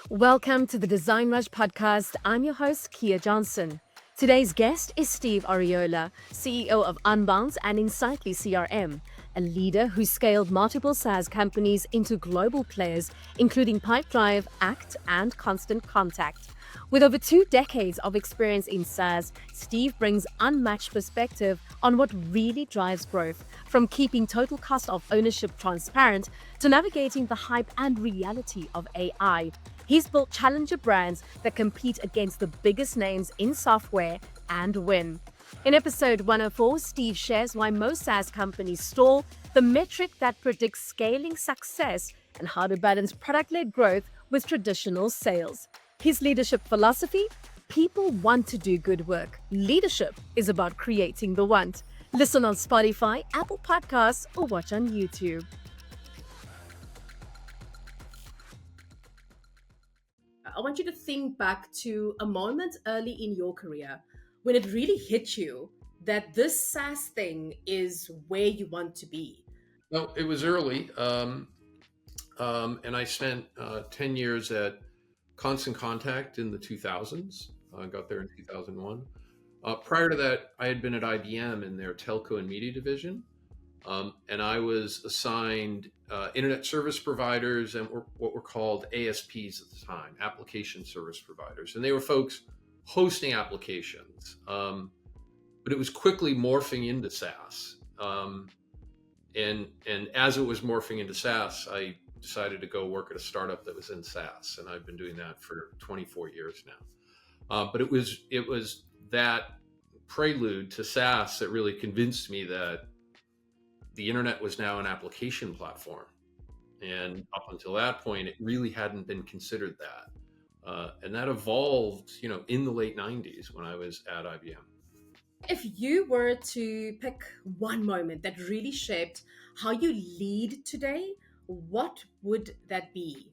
Welcome to the DesignRush podcast. I'm your host, Kia Johnson. Today's guest is Steve Oriola, CEO of Unbounce and Insightly CRM, a leader who scaled multiple SaaS companies into global players, including Pipedrive, Act, and Constant Contact. With over 2 decades of experience in SaaS, Steve brings unmatched perspective on what really drives growth, from keeping total cost of ownership transparent to navigating the hype and reality of AI. He's built challenger brands that compete against the biggest names in software and win. In episode 104, Steve shares why most SaaS companies stall, the metric that predicts scaling success, and how to balance product-led growth with traditional sales. His leadership philosophy: people want to do good work. Leadership is about creating the want. Listen on Spotify, Apple Podcasts, or watch on YouTube. I want you to think back to a moment early in your career when it really hit you that this SaaS thing is where you want to be. No, it was early, and I spent 10 years at Constant Contact in the 2000s. I got there in 2001. Prior to that, I had been at IBM in their telco and media division, and I was assigned internet service providers and what were called ASPs at the time, application service providers. And they were folks hosting applications, but it was quickly morphing into SaaS. And as it was morphing into SaaS, I decided to go work at a startup that was in SaaS, and I've been doing that for 24 years now. But it was that prelude to SaaS that really convinced me that the internet was now an application platform, and up until that point, it really hadn't been considered that. And that evolved, in the late 90s when I was at IBM. If you were to pick one moment that really shaped how you lead today, what would that be?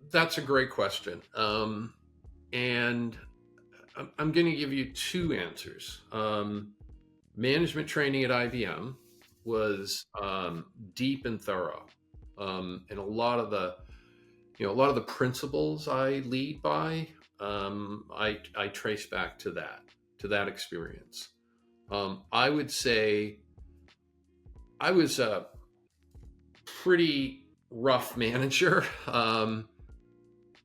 That's a great question. And I'm going to give you two answers. Management training at IBM was deep and thorough. And a lot of the principles I lead by, I trace back to that experience. I would say I was a pretty rough manager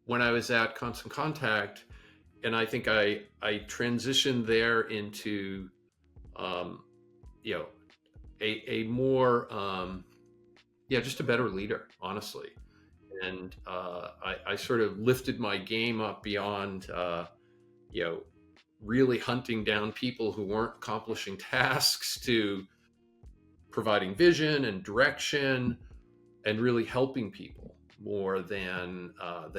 when I was at Constant Contact, and I think I transitioned there into a more just a better leader, honestly. And I sort of lifted my game up beyond really hunting down people who weren't accomplishing tasks to providing vision and direction and really helping people more than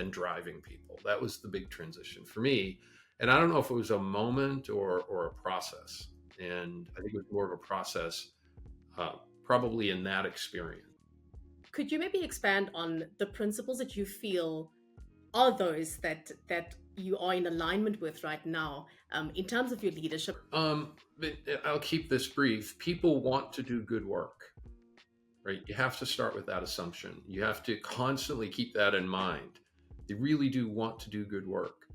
driving people. That was the big transition for me. And I don't know if it was a moment or a process. And I think it was more of a process, probably in that experience. Could you maybe expand on the principles that you feel are those that you are in alignment with right now in terms of your leadership? I'll keep this brief. People want to do good work, right? You have to start with that assumption. You have to constantly keep that in mind. They really do want to do good work.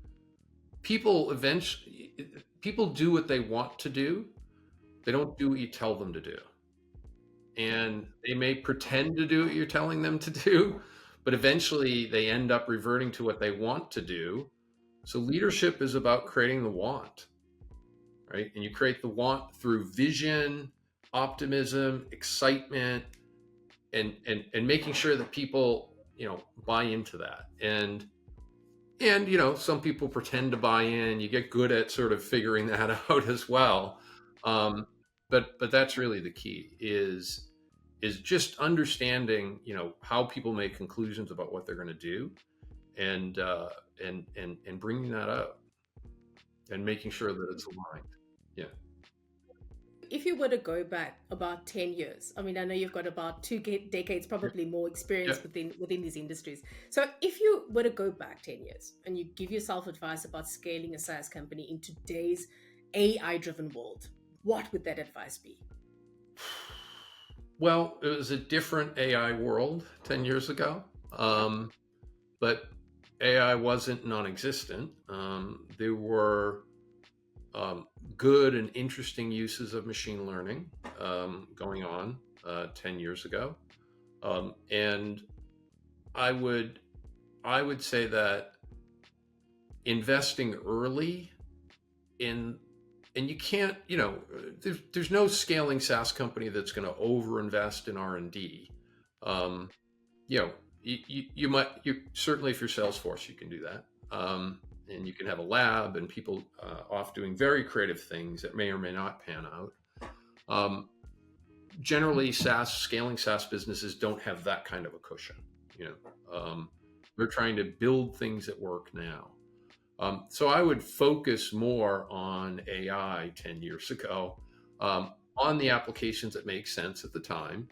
People do what they want to do. They don't do what you tell them to do. And they may pretend to do what you're telling them to do, but eventually they end up reverting to what they want to do. So leadership is about creating the want, right? And you create the want through vision, optimism, excitement, and making sure that people, buy into that. And some people pretend to buy in. You get good at sort of figuring that out as well. But that's really the key is just understanding, how people make conclusions about what they're going to do, and bringing that up and making sure that it's aligned. Yeah. If you were to go back about 10 years, I mean, I know you've got about 2 decades, probably more experience within these industries. So if you were to go back 10 years and you give yourself advice about scaling a SaaS company in today's AI-driven world, what would that advice be? Well, it was a different AI world 10 years ago. But AI wasn't non-existent. There were good and interesting uses of machine learning going on 10 years ago. And I would I would say that investing early in and you can't, there's no scaling SaaS company that's going to overinvest in R&D. Um, you might, you certainly, if you're Salesforce, you can do that. And you can have a lab and people off doing very creative things that may or may not pan out. Um, Generally, scaling SaaS businesses don't have that kind of a cushion. You know, they're trying to build things that work now. So I would focus more on AI 10 years ago, on the applications that make sense at the time,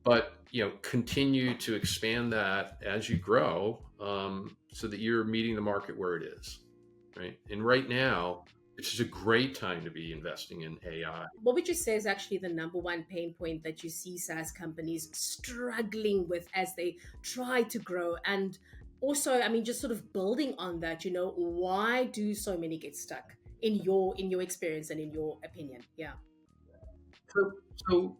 but continue to expand that as you grow, so that you're meeting the market where it is, right? And right now, it's just a great time to be investing in AI. What would you say is actually the number one pain point that you see SaaS companies struggling with as they try to grow? And also, I mean, just sort of building on that, why do so many get stuck in your experience and in your opinion? Yeah. So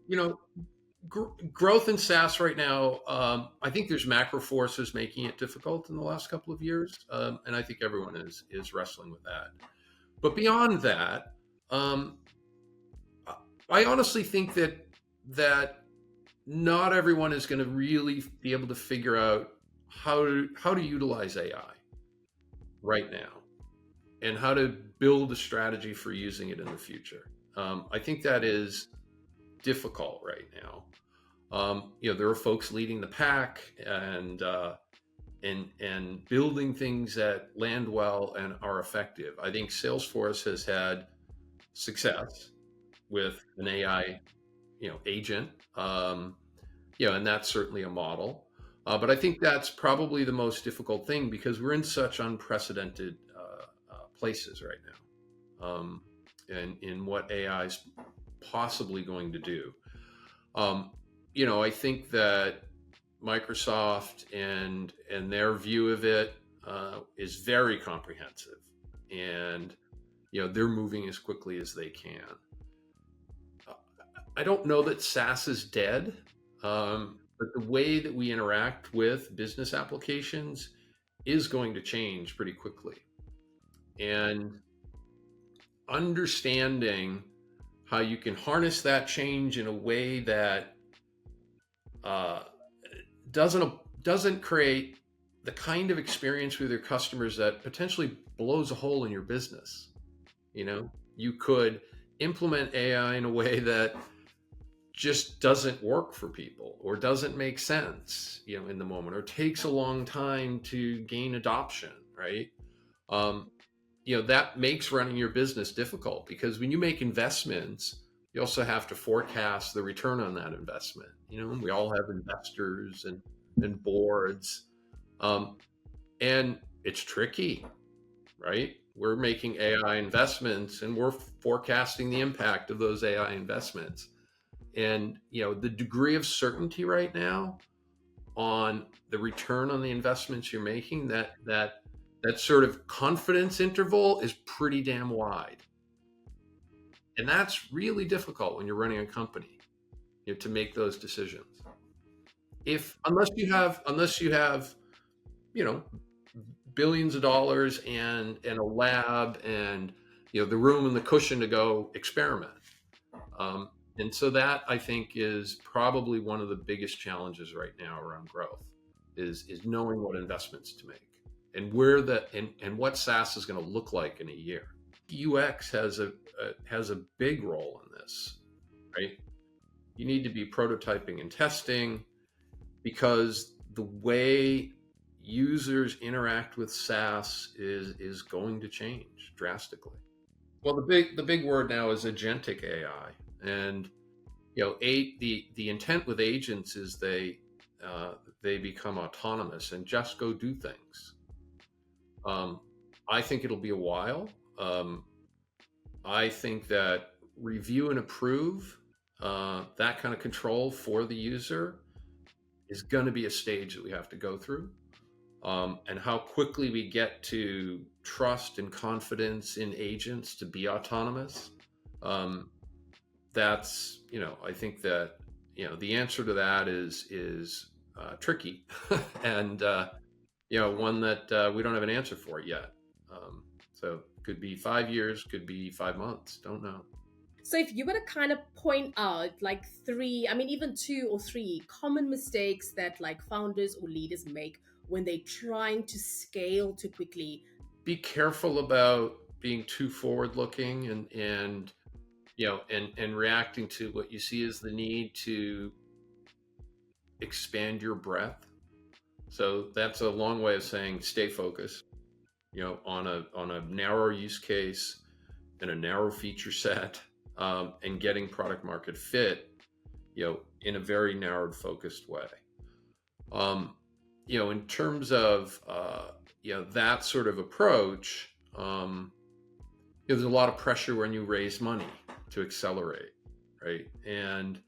growth in SaaS right now, I think there's macro forces making it difficult in the last couple of years, and I think everyone is wrestling with that. But beyond that, um, I honestly think that not everyone is going to really be able to figure out how to utilize AI right now and how to build a strategy for using it in the future. I think that is difficult right now. There are folks leading the pack and building things that land well and are effective. I think Salesforce has had success with an AI, agent, and that's certainly a model. But I think that's probably the most difficult thing because we're in such unprecedented places right now, and in what AI is possibly going to do. I think that Microsoft and their view of it is very comprehensive, and they're moving as quickly as they can. I don't know that SaaS is dead, but the way that we interact with business applications is going to change pretty quickly, and understanding how you can harness that change in a way that doesn't create the kind of experience with your customers that potentially blows a hole in your business. You could implement AI in a way that just doesn't work for people or doesn't make sense, in the moment, or takes a long time to gain adoption, right? That makes running your business difficult because when you make investments, you also have to forecast the return on that investment. We all have investors and boards, and it's tricky, right? We're making AI investments and we're forecasting the impact of those AI investments. And, the degree of certainty right now on the return on the investments you're making, that sort of confidence interval is pretty damn wide. And that's really difficult when you're running a company, to make those decisions. Unless you have, billions of dollars and a lab and, the room and the cushion to go experiment. And so that, I think, is probably one of the biggest challenges right now around growth is knowing what investments to make and where and what SaaS is going to look like in a year. UX has a big role in this, right? You need to be prototyping and testing because the way users interact with SaaS is going to change drastically. Well, the big word now is agentic AI, and the intent with agents is they become autonomous and just go do things. I think it'll be a while. I think that review and approve, that kind of control for the user is going to be a stage that we have to go through. and how quickly we get to trust and confidence in agents to be autonomous. That's, I think that, the answer to that is tricky and, one that we don't have an answer for yet. So could be 5 years, could be 5 months, don't know. So if you were to kind of point out like three, I mean, even two or three common mistakes that like founders or leaders make when they're trying to scale too quickly. Be careful about being too forward looking and and reacting to what you see as the need to expand your breadth. So that's a long way of saying stay focused, on a narrow use case and a narrow feature set, and getting product market fit, in a very narrowed, focused way. In terms of that sort of approach, there's a lot of pressure when you raise money to accelerate, right? And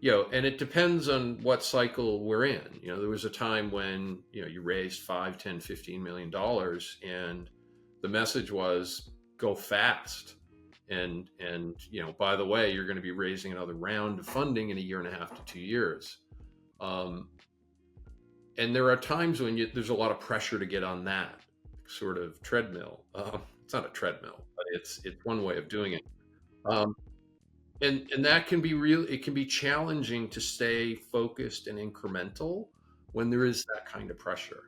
and it depends on what cycle we're in. There was a time when you raised 5, 10, $15 million, and the message was go fast. And by the way, you're going to be raising another round of funding in 1.5 to 2 years. And there are times when there's a lot of pressure to get on that sort of treadmill. It's not a treadmill, but it's one way of doing it. And that can be it can be challenging to stay focused and incremental when there is that kind of pressure.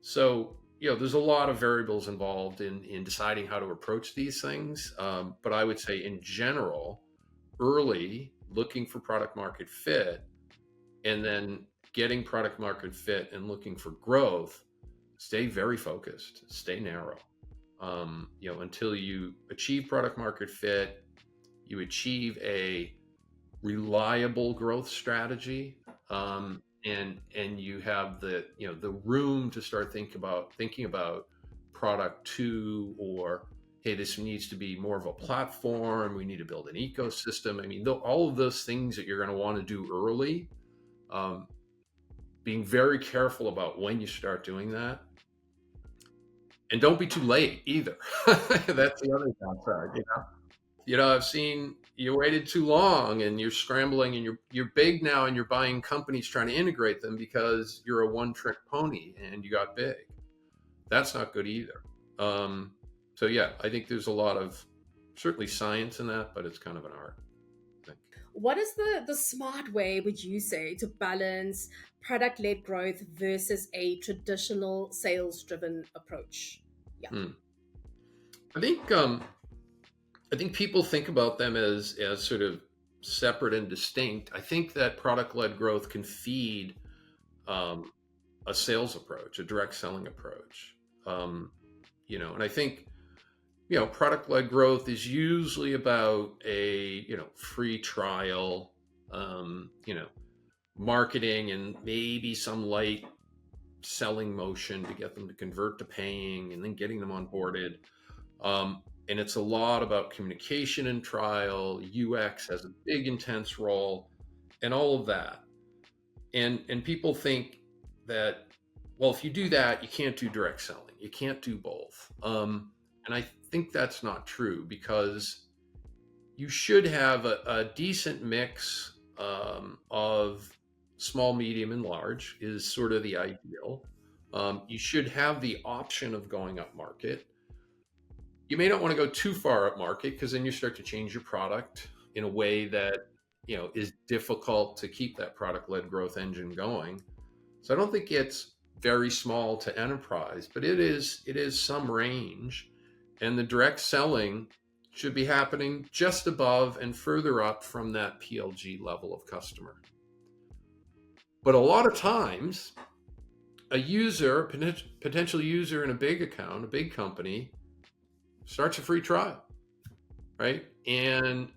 So, there's a lot of variables involved in deciding how to approach these things. But I would say in general, early looking for product market fit, and then getting product market fit and looking for growth, stay very focused, stay narrow, until you achieve product market fit, you achieve a reliable growth strategy, and you have the room to start thinking about product 2, or hey, this needs to be more of a platform. We need to build an ecosystem. I mean, all of those things that you're going to want to do early, being very careful about when you start doing that, and don't be too late either. That's the other downside. I've seen you waited too long and you're scrambling and you're big now and you're buying companies trying to integrate them because you're a one-trick pony and you got big. That's not good either. So yeah, I think there's a lot of certainly science in that, but it's kind of an art, I think. What is the smart way, would you say, to balance product-led growth versus a traditional sales-driven approach? Yeah. I think people think about them as sort of separate and distinct. I think that product-led growth can feed a sales approach, a direct selling approach. And I think product-led growth is usually about a free trial, marketing, and maybe some light selling motion to get them to convert to paying, and then getting them onboarded. And it's a lot about communication and trial. UX has a big, intense role, and all of that. And people think that, well, if you do that, you can't do direct selling. You can't do both. And I think that's not true, because you should have a decent mix of small, medium, and large is sort of the ideal. You should have the option of going up market. You may not want to go too far up market, because then you start to change your product in a way that is difficult to keep that product-led growth engine going. So I don't think it's very small to enterprise, but it is some range, and the direct selling should be happening just above and further up from that PLG level of customer. But a lot of times, a potential user in a big account, a big company, starts a free trial, right? And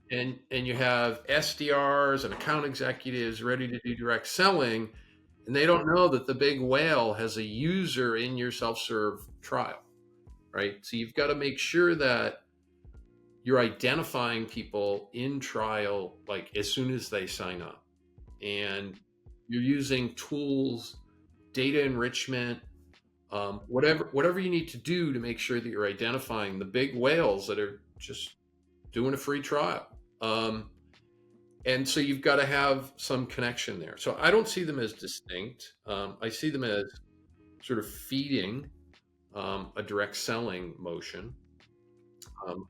you have SDRs and account executives ready to do direct selling, and they don't know that the big whale has a user in your self-serve trial, right? So you've got to make sure that you're identifying people in trial, like as soon as they sign up, and you're using tools data enrichment, whatever you need to do to make sure that you're identifying the big whales that are just doing a free trial. And so you've got to have some connection there. So I don't see them as distinct. I see them as sort of feeding a direct selling motion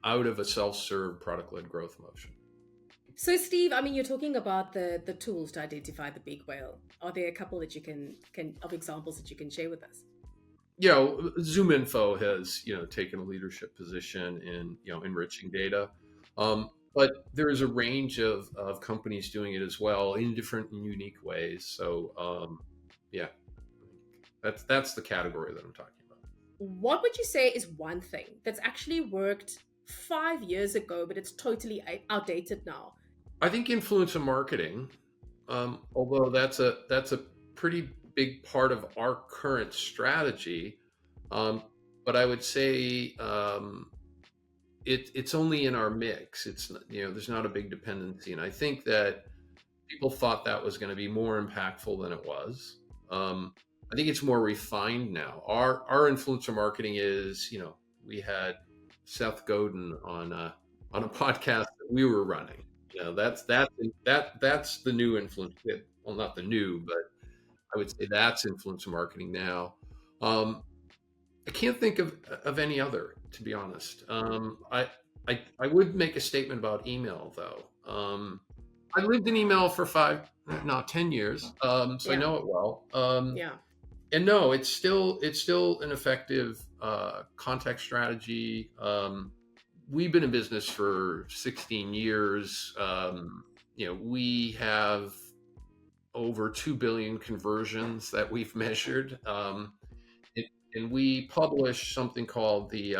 out of a self-serve product-led growth motion. So, Steve, I mean, you're talking about the tools to identify the big whale. Are there a couple that you can of examples that you can share with us? ZoomInfo has taken a leadership position in enriching data, but there is a range of companies doing it as well in different and unique ways. So that's the category that I'm talking about. What would you say is one thing that's actually worked 5 years ago, but it's totally outdated now? I think influencer marketing, although that's a pretty big part of our current strategy, but I would say it's only in our mix. It's there's not a big dependency, and I think that people thought that was going to be more impactful than it was. I think it's more refined now. Our influencer marketing is, we had Seth Godin on a podcast that we were running. That's the new influence. Well, not the new, but I would say that's influencer marketing now. I can't think of any other, to be honest. I would make a statement about email though. I lived in email for 10 years, so I know it well. And no, it's still an effective contact strategy. We've been in business for 16 years. We have over 2 billion conversions that we've measured. And we publish something called the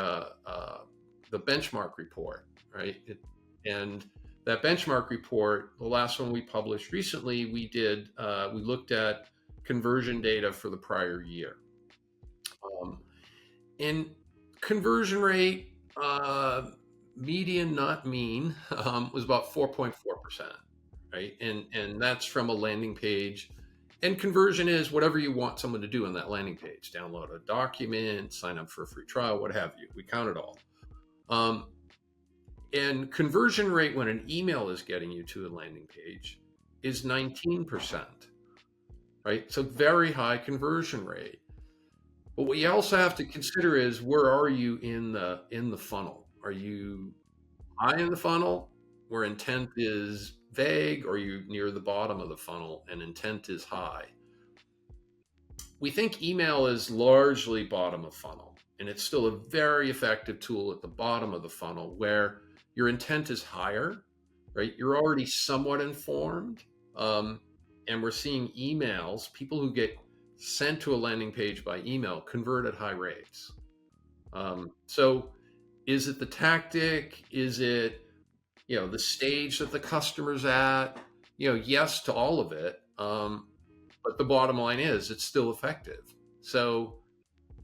benchmark report, right? And that benchmark report, the last one we published recently, we looked at conversion data for the prior year. And conversion rate, median, not mean, was about 4.4%, right? And that's from a landing page. And conversion is whatever you want someone to do on that landing page: download a document, sign up for a free trial, what have you. We count it all. And conversion rate when an email is getting you to a landing page is 19%, right? So very high conversion rate. But what you also have to consider is, where are you in the funnel? Are you high in the funnel where intent is vague, or are you near the bottom of the funnel and intent is high? We think email is largely bottom of funnel, and it's still a very effective tool at the bottom of the funnel where your intent is higher, right? You're already somewhat informed. And we're seeing emails, people who get sent to a landing page by email, convert at high rates. So is it the tactic? Is it the stage that the customer's at? Yes to all of it. But the bottom line is, it's still effective. So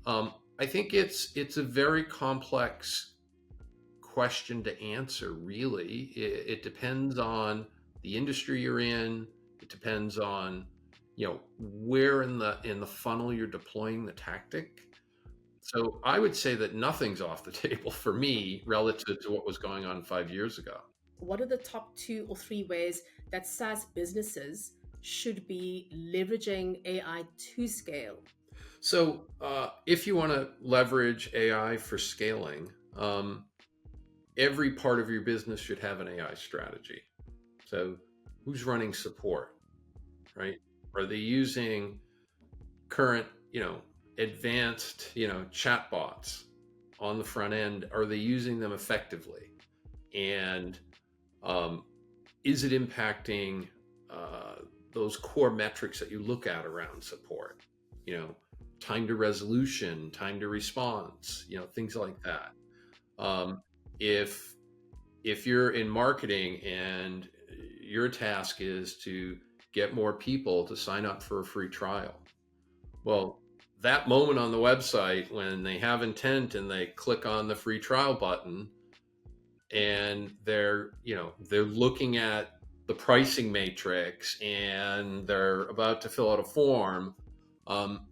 I think it's a very complex question to answer, really. It depends on the industry you're in. It depends on where in the funnel you're deploying the tactic. So I would say that nothing's off the table for me relative to what was going on 5 years ago. What are the top 2 or 3 ways that SaaS businesses should be leveraging AI to scale? So if you want to leverage AI for scaling, every part of your business should have an AI strategy. So who's running support, right? Are they using current, advanced, chatbots on the front end? Are they using them effectively? And is it impacting those core metrics that you look at around support? Time to resolution, time to response, things like that. If you're in marketing and your task is to get more people to sign up for a free trial, well, that moment on the website when they have intent and they click on the free trial button and they're looking at the pricing matrix and they're about to fill out a form, Um,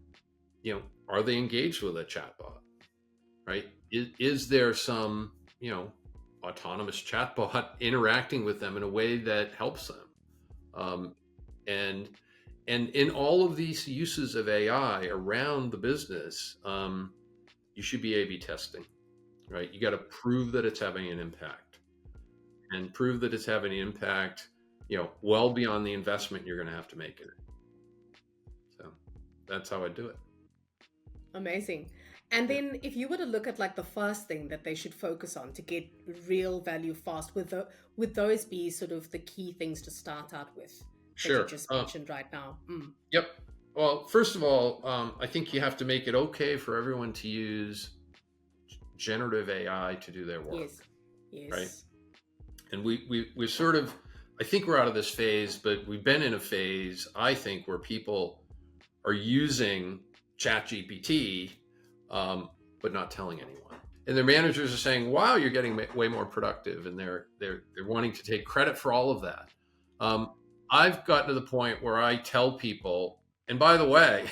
are they engaged with a chatbot, right? Is there some, autonomous chatbot interacting with them in a way that helps them? Um, and in all of these uses of AI around the business, you should be A/B testing, right? You got to prove that it's having an impact, and prove that it's having an impact, well beyond the investment you're going to have to make in it. So that's how I do it. Amazing. And then if you were to look at like the first thing that they should focus on to get real value fast, would those be sort of the key things to start out with that you Sure. just mentioned right now? Yep. Well, first of all, I think you have to make it okay for everyone to use generative AI to do their work. Yes. Yes. Right. And we sort of, I think we're out of this phase, but we've been in a phase, I think, where people are using ChatGPT, but not telling anyone. And their managers are saying, "Wow, you're getting way more productive," and they're wanting to take credit for all of that. I've gotten to the point where I tell people, and by the way,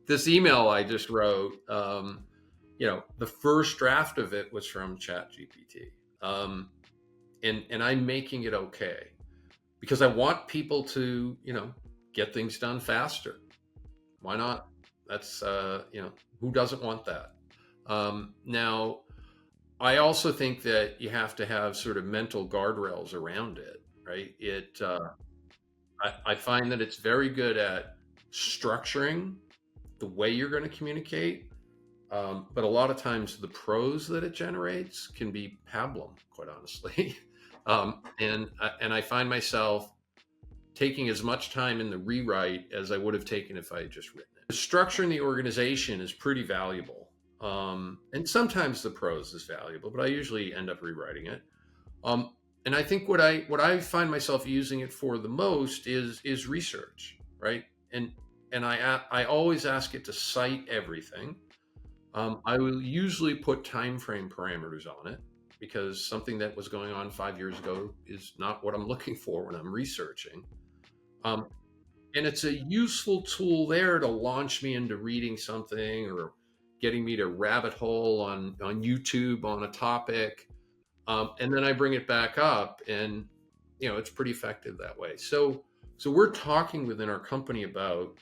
this email I just wrote, the first draft of it was from ChatGPT, and I'm making it okay because I want people to, get things done faster. Why not? That's who doesn't want that? Now, I also think that you have to have sort of mental guardrails around it, right? I find that it's very good at structuring the way you're going to communicate, but a lot of times the prose that it generates can be pablum, quite honestly. And I find myself taking as much time in the rewrite as I would have taken if I had just written it. Structuring the organization is pretty valuable. And sometimes the prose is valuable, but I usually end up rewriting it. And I think what I find myself using it for the most is research, right? And I always ask it to cite everything. I will usually put time frame parameters on it because something that was going on 5 years ago is not what I'm looking for when I'm researching. And it's a useful tool there to launch me into reading something or getting me to rabbit hole on YouTube on a topic. And then I bring it back up and, it's pretty effective that way. So we're talking within our company about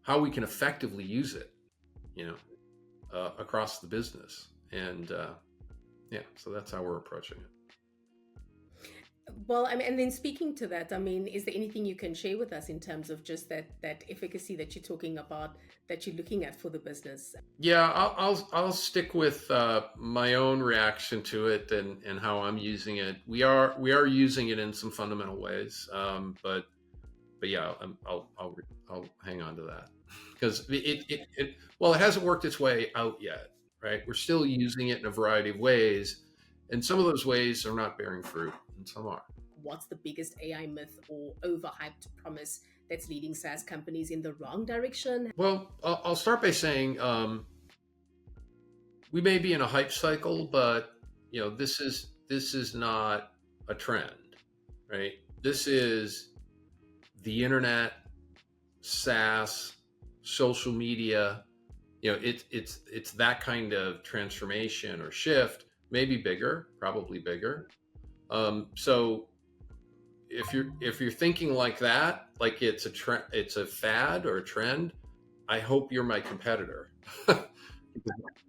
how we can effectively use it, across the business. And so that's how we're approaching it. Well, I mean, and then speaking to that, I mean, is there anything you can share with us in terms of just that efficacy that you're talking about, that you're looking at for the business? Yeah, I'll stick with my own reaction to it and how I'm using it. We are using it in some fundamental ways, but yeah, I'll hang on to that because it hasn't worked its way out yet, right? We're still using it in a variety of ways, and some of those ways are not bearing fruit, and some are. What's the biggest AI myth or overhyped promise that's leading SaaS companies in the wrong direction? Well, I'll start by saying we may be in a hype cycle, but this is not a trend, right? This is the internet, SaaS, social media. It's that kind of transformation or shift, maybe bigger, probably bigger. So if you're thinking like that, like it's a trend, it's a fad or a trend, I hope you're my competitor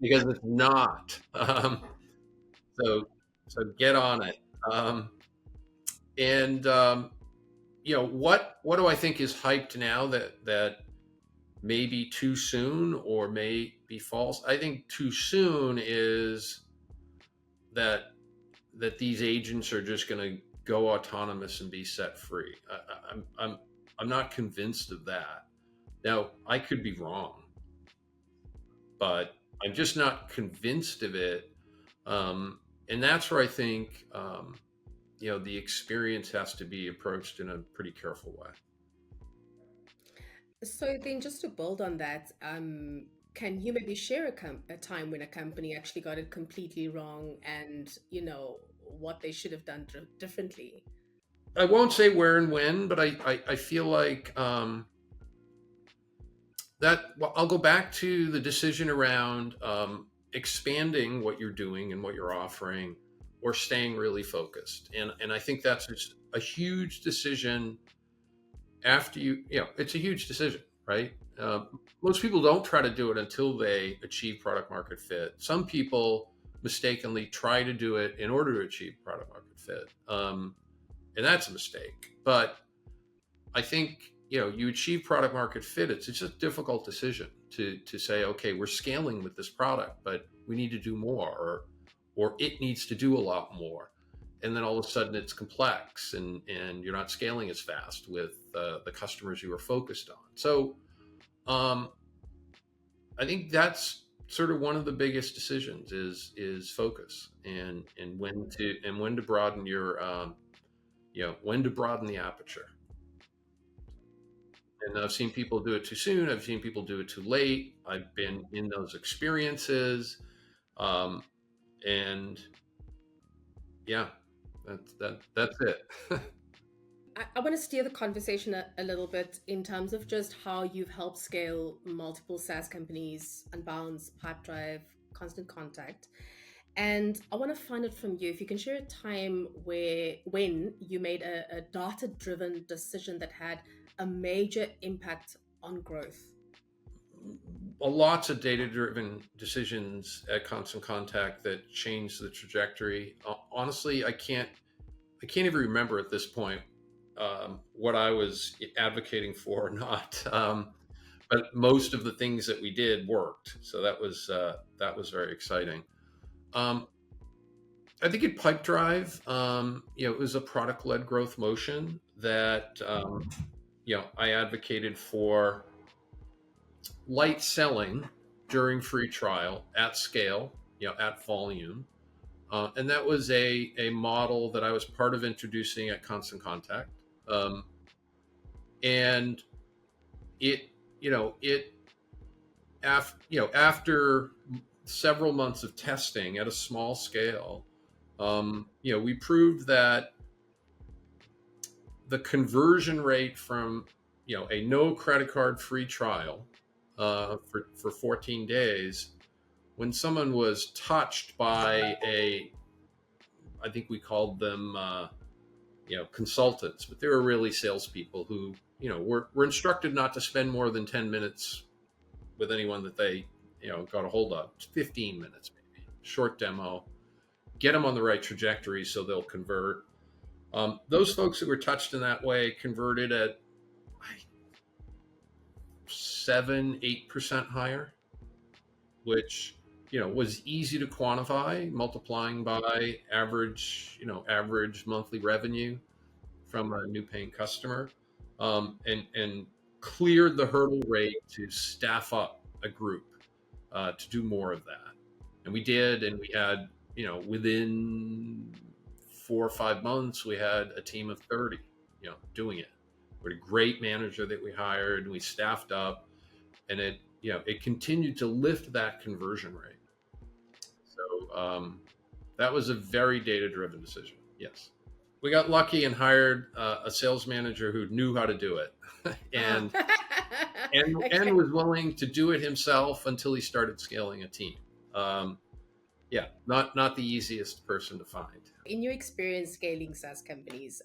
because it's not. So get on it. What do I think is hyped now that may be too soon or may be false? I think too soon is that these agents are just going to go autonomous and be set free. I'm not convinced of that. Now, I could be wrong, but I'm just not convinced of it. And that's where I think the experience has to be approached in a pretty careful way. So then, just to build on that, can you maybe share a time when a company actually got it completely wrong, and what they should have done differently? I won't say where and when, but I feel like Well, I'll go back to the decision around expanding what you're doing and what you're offering, or staying really focused. And I think that's just a huge decision. After it's a huge decision, right? Most people don't try to do it until they achieve product market fit. Some people mistakenly try to do it in order to achieve product market fit, and that's a mistake. But I think you achieve product market fit. It's just a difficult decision to say, okay, we're scaling with this product, but we need to do more, or it needs to do a lot more. And then all of a sudden it's complex, and you're not scaling as fast with the customers you were focused on. So I think that's sort of one of the biggest decisions is focus, and when to broaden your when to broaden the aperture. And I've seen people do it too soon. I've seen people do it too late. I've been in those experiences, and yeah, that's it. I want to steer the conversation a little bit in terms of just how you've helped scale multiple SaaS companies, Unbounce, Pipedrive, Constant Contact. And I want to find it from you if you can share a time when you made a data-driven decision that had a major impact on growth. Lots of data-driven decisions at Constant Contact that changed the trajectory. Honestly, I can't even remember at this point what I was advocating for or not. But most of the things that we did worked, so that was very exciting. I think at Pipedrive, it was a product-led growth motion that I advocated for light selling during free trial at scale, at volume. And that was a model that I was part of introducing at Constant Contact. And after several months of testing at a small scale, we proved that the conversion rate from a no credit card free trial for 14 days, when someone was touched by I think we called them consultants, but they were really salespeople who were instructed not to spend more than 10 minutes with anyone that they got a hold of. 15 minutes maybe, short demo, get them on the right trajectory so they'll convert. Those folks that were touched in that way converted at 7-8% higher, which was easy to quantify, multiplying by average monthly revenue from a new paying customer, and cleared the hurdle rate to staff up a group to do more of that. And we did, and we had within 4 or 5 months we had a team of 30 doing it. We had a great manager that we hired, and we staffed up, and it continued to lift that conversion rate. So that was a very data-driven decision. Yes, we got lucky and hired a sales manager who knew how to do it, and Okay. was willing to do it himself until he started scaling a team. Not the easiest person to find. In your experience scaling SaaS companies,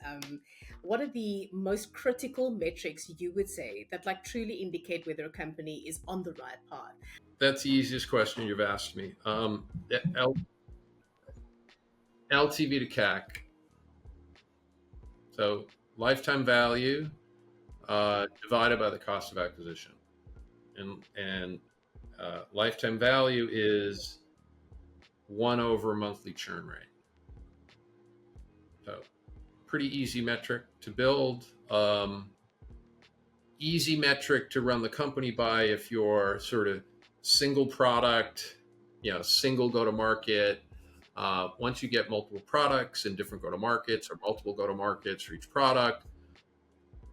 what are the most critical metrics you would say that truly indicate whether a company is on the right path? That's the easiest question you've asked me. LTV to CAC. So lifetime value divided by the cost of acquisition, and lifetime value is 1 over monthly churn rate. So pretty easy metric to build. Easy metric to run the company by if you're sort of single product, single go-to-market. Once you get multiple products and different go-to-markets, or multiple go-to-markets for each product,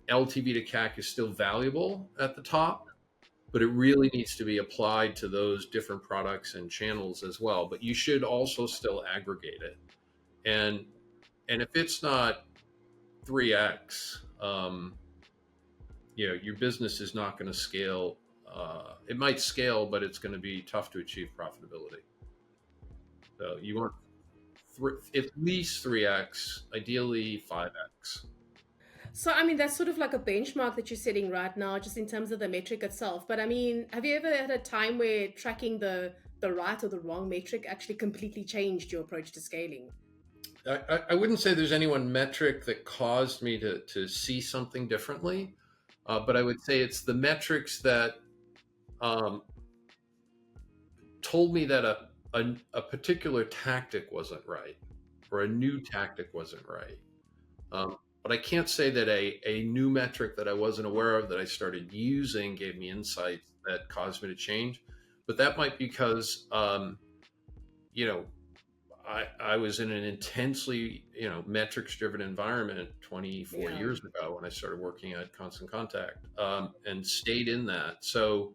LTV to CAC is still valuable at the top, but it really needs to be applied to those different products and channels as well. But you should also still aggregate it. And if it's not 3x, your business is not going to scale it might scale, but it's going to be tough to achieve profitability. So you want at least 3x, ideally 5x. So, I mean, that's sort of like a benchmark that you're setting right now, just in terms of the metric itself. But I mean, have you ever had a time where tracking the right or the wrong metric actually completely changed your approach to scaling? I wouldn't say there's any one metric that caused me to see something differently, but I would say it's the metrics that um, told me that a particular tactic wasn't right, or a new tactic wasn't right. But I can't say that a new metric that I wasn't aware of that I started using gave me insights that caused me to change. But that might be because, you know, I was in an intensely, metrics driven environment 24 Yeah. years ago when I started working at Constant Contact, and stayed in that. So,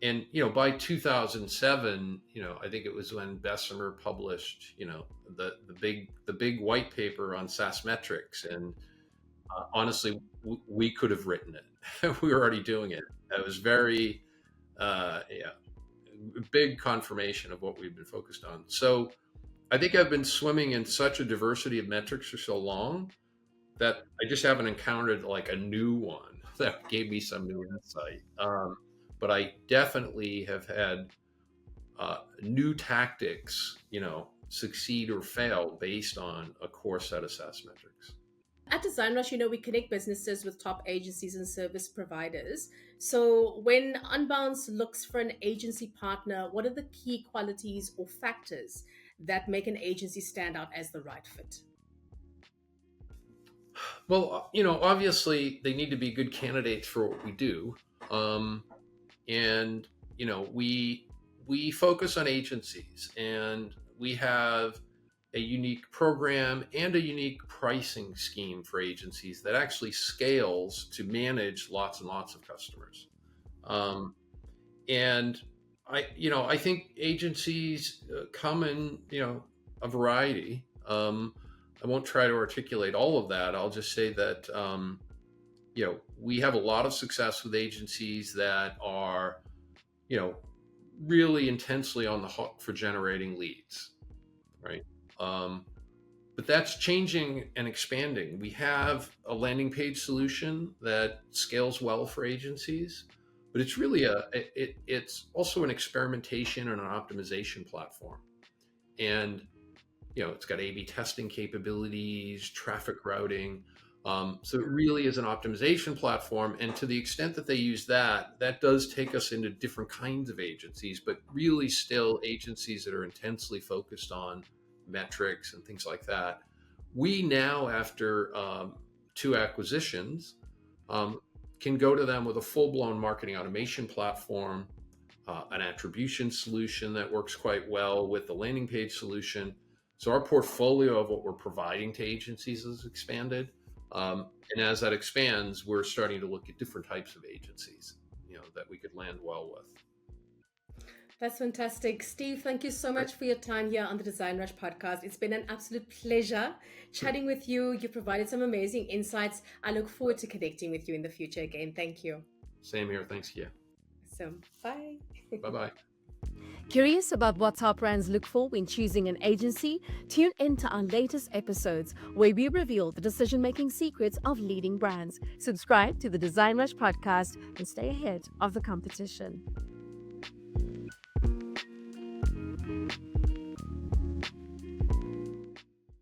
and by 2007, I think it was when Bessemer published, the big white paper on SaaS metrics, and honestly, we could have written it. We were already doing it. It was very, yeah, big confirmation of what we've been focused on. So I think I've been swimming in such a diversity of metrics for so long that I just haven't encountered like a new one that gave me some new insight. But I definitely have had new tactics, succeed or fail based on a core set of SaaS metrics. At DesignRush, we connect businesses with top agencies and service providers. So when Unbounce looks for an agency partner, what are the key qualities or factors that make an agency stand out as the right fit? Well, obviously they need to be good candidates for what we do. And, we focus on agencies, and we have a unique program and a unique pricing scheme for agencies that actually scales to manage lots and lots of customers. And I think agencies come in, a variety. I won't try to articulate all of that. I'll just say that, we have a lot of success with agencies that are, really intensely on the hook for generating leads, right? But that's changing and expanding. We have a landing page solution that scales well for agencies, but it's really it's also an experimentation and an optimization platform. And, it's got A/B testing capabilities, traffic routing. So it really is an optimization platform. And to the extent that they use that does take us into different kinds of agencies, but really still agencies that are intensely focused on metrics and things like that. We now, after 2 acquisitions, can go to them with a full-blown marketing automation platform, an attribution solution that works quite well with the landing page solution. So our portfolio of what we're providing to agencies has expanded. And as that expands, we're starting to look at different types of agencies, that we could land well with. That's fantastic. Steve, thank you so much for your time here on the DesignRush podcast. It's been an absolute pleasure chatting with you. You provided some amazing insights. I look forward to connecting with you in the future again. Thank you. Same here. Thanks, Kia. So, bye. Bye-bye. Curious about what top brands look for when choosing an agency? Tune into our latest episodes where we reveal the decision-making secrets of leading brands. Subscribe to the DesignRush podcast and stay ahead of the competition.